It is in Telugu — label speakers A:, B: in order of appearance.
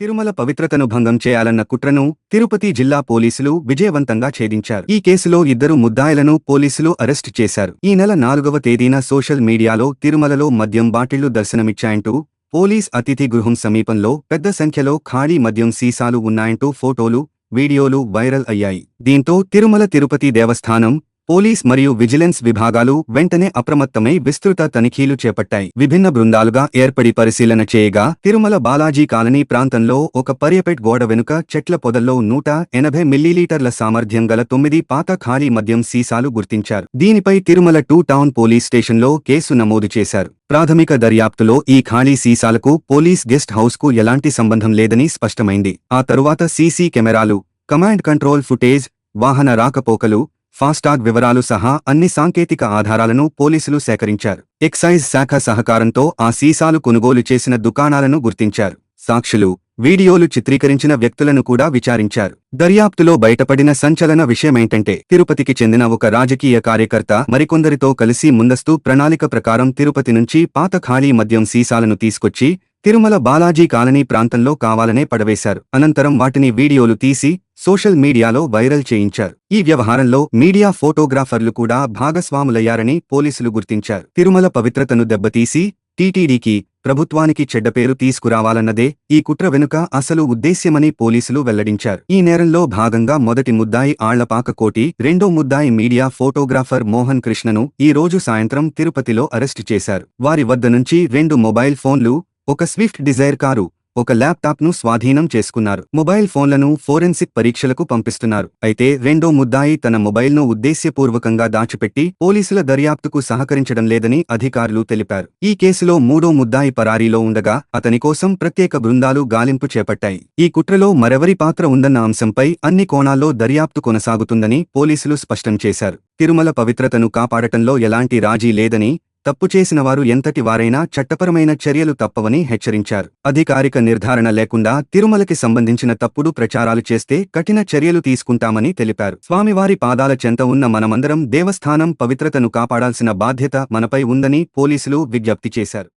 A: తిరుమల పవిత్రతను భంగం చేయాలన్న కుట్రను తిరుపతి జిల్లా పోలీసులు విజయవంతంగా ఛేదించారు. ఈ కేసులో ఇద్దరు ముద్దాయిలను పోలీసులు అరెస్టు చేశారు. ఈ నెల 4వ తేదీన సోషల్ మీడియాలో తిరుమలలో మద్యం బాటిళ్లు దర్శనమిచ్చాయంటూ, పోలీస్ అతిథి గృహం సమీపంలో పెద్ద సంఖ్యలో ఖాళీ మద్యం సీసాలు ఉన్నాయంటూ ఫోటోలు, వీడియోలు వైరల్ అయ్యాయి. దీంతో తిరుమల తిరుపతి దేవస్థానం, పోలీస్ మరియు విజిలెన్స్ విభాగాలు వెంటనే అప్రమత్తమై విస్తృత తనిఖీలు చేపట్టాయి. విభిన్న బృందాలుగా ఏర్పడి పరిశీలన చేయగా తిరుమల బాలాజీ కాలనీ ప్రాంతంలో ఒక పర్యపెట్ గోడ వెనుక చెట్ల పొదల్లో 180 మిల్లీలీటర్ల సామర్థ్యం గల 9 పాత ఖాళీ మద్యం సీసాలు గుర్తించారు. దీనిపై తిరుమల 2 టౌన్ పోలీస్ స్టేషన్లో కేసు నమోదు చేశారు. ప్రాథమిక దర్యాప్తులో ఈ ఖాళీ సీసాలకు పోలీస్ గెస్ట్ హౌస్కు ఎలాంటి సంబంధం లేదని స్పష్టమైంది. ఆ తరువాత సీసీ కెమెరాలు, కమాండ్ కంట్రోల్ ఫుటేజ్, వాహన రాకపోకలు, ఫాస్టాగ్ వివరాలు సహా అన్ని సాంకేతిక ఆధారాలను పోలీసులు సేకరించారు. ఎక్సైజ్ శాఖ సహకారంతో ఆ సీసాలు కొనుగోలు చేసిన దుకాణాలను గుర్తించారు. సాక్షులు, వీడియోలు చిత్రీకరించిన వ్యక్తులను కూడా విచారించారు. దర్యాప్తులో బయటపడిన సంచలన విషయమేంటంటే, తిరుపతికి చెందిన ఒక రాజకీయ కార్యకర్త మరికొందరితో కలిసి ముందస్తు ప్రణాళిక ప్రకారం తిరుపతి నుంచి పాత ఖాళీ మద్యం సీసాలను తీసుకొచ్చి తిరుమల బాలాజీ కాలనీ ప్రాంతంలో కావాలనే పడవేశారు. అనంతరం వాటిని వీడియోలు తీసి సోషల్ మీడియాలో వైరల్ చేయించారు. ఈ వ్యవహారంలో మీడియా ఫోటోగ్రాఫర్లు కూడా భాగస్వాములయ్యారని పోలీసులు గుర్తించారు. తిరుమల పవిత్రతను దెబ్బతీసి టీటీడీకి, ప్రభుత్వానికి చెడ్డపేరు తీసుకురావాలన్నదే ఈ కుట్ర వెనుక అసలు ఉద్దేశ్యమని పోలీసులు వెల్లడించారు. ఈ నేరంలో భాగంగా మొదటి ముద్దాయి ఆళ్లపాక కోటి, రెండో ముద్దాయి మీడియా ఫోటోగ్రాఫర్ మోహన్ కృష్ణను ఈ రోజు సాయంత్రం తిరుపతిలో అరెస్టు చేశారు. వారి వద్ద నుంచి 2 మొబైల్ ఫోన్లు, ఒక స్విఫ్ట్ డిజైర్ కారు, ఒక ల్యాప్టాప్ను స్వాధీనం చేసుకున్నారు. మొబైల్ ఫోన్లను ఫోరెన్సిక్ పరీక్షలకు పంపిస్తున్నారు. అయితే రెండో ముద్దాయి తన మొబైల్ను ఉద్దేశ్యపూర్వకంగా దాచిపెట్టి పోలీసుల దర్యాప్తుకు సహకరించడం లేదని అధికారులు తెలిపారు. ఈ కేసులో మూడో ముద్దాయి పరారీలో ఉండగా అతని కోసం ప్రత్యేక బృందాలు గాలింపు చేపట్టాయి. ఈ కుట్రలో మరెవరి పాత్ర ఉందన్న అంశంపై అన్ని కోణాల్లో దర్యాప్తు కొనసాగుతుందని పోలీసులు స్పష్టం చేశారు. తిరుమల పవిత్రతను కాపాడటంలో ఎలాంటి రాజీ లేదని, తప్పు చేసిన వారు ఎంతటి వారైనా చట్టపరమైన చర్యలు తప్పవని హెచ్చరించారు. అధికారిక నిర్ధారణ లేకుండా తిరుమలకి సంబంధించిన తప్పుడు ప్రచారాలు చేస్తే కఠిన చర్యలు తీసుకుంటామని తెలిపారు. స్వామివారి పాదాల చెంత ఉన్న మనమందరం దేవస్థానం పవిత్రతను కాపాడాల్సిన బాధ్యత మనపై ఉందని పోలీసులు విజ్ఞప్తి చేశారు.